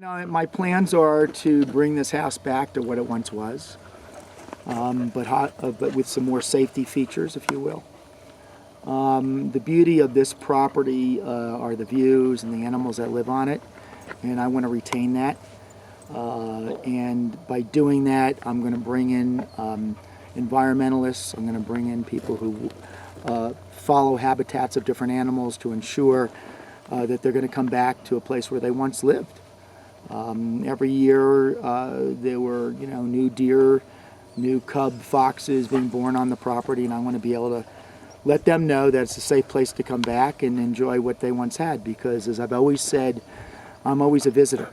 Now, my plans are to bring this house back to what it once was, but with some more safety features, if you will. The beauty of this property are the views and the animals that live on it, and I want to retain that. And by doing that, I'm going to bring in environmentalists. I'm going to bring in people who follow habitats of different animals to ensure that they're going to come back to a place where they once lived. Every year there were, new deer, new cub foxes being born on the property, and I want to be able to let them know that it's a safe place to come back and enjoy what they once had, because as I've always said, I'm always a visitor,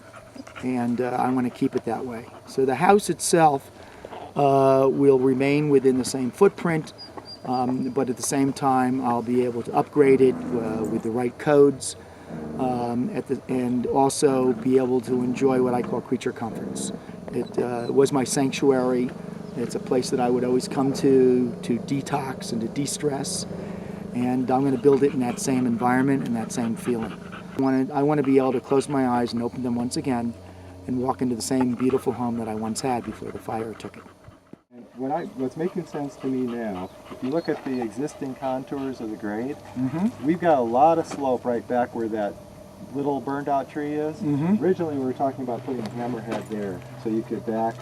and I want to keep it that way. So the house itself will remain within the same footprint, but at the same time I'll be able to upgrade it with the right codes, and also be able to enjoy what I call creature comforts. It was my sanctuary. It's a place that I would always come to detox and to de-stress, and I'm going to build it in that same environment and that same feeling. I want to be able to close my eyes and open them once again and walk into the same beautiful home that I once had before the fire took it. What's making sense to me now, if you look at the existing contours of the grade, we've got a lot of slope right back where that little burned out tree is. Originally we were talking about putting a hammerhead there so you could back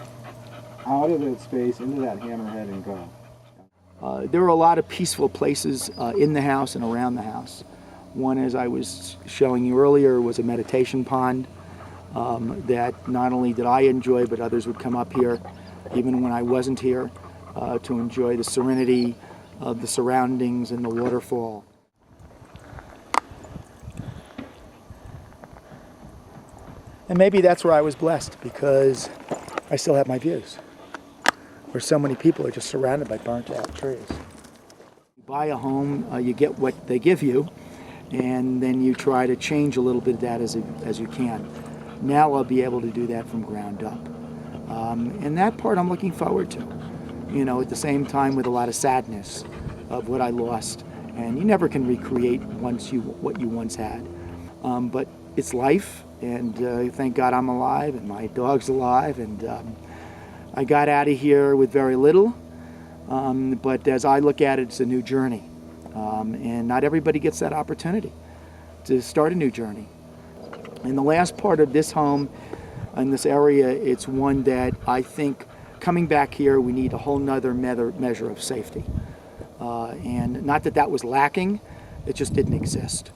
out of that space into that hammerhead and go. There are a lot of peaceful places in the house and around the house. One, as I was showing you earlier, was a meditation pond that not only did I enjoy, but others would come up here, even when I wasn't here, to enjoy the serenity of the surroundings and the waterfall. And maybe that's where I was blessed, because I still have my views, where so many people are just surrounded by burnt out trees. You buy a home, you get what they give you, and then you try to change a little bit of that as you can. Now I'll be able to do that from ground up. And that part I'm looking forward to. At the same time with a lot of sadness of what I lost. And you never can recreate what you once had. But it's life, and thank God I'm alive and my dog's alive, and I got out of here with very little. But as I look at it, it's a new journey. And not everybody gets that opportunity to start a new journey. And the last part of this home in this area, it's one that I think coming back here, we need a whole nother measure of safety. And not that that was lacking, it just didn't exist.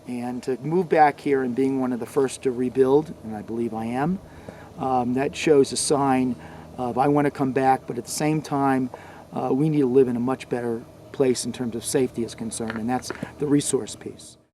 And to move back here and being one of the first to rebuild, and I believe I am, that shows a sign of I want to come back, but at the same time, we need to live in a much better place in terms of safety is concerned, and that's the resource piece.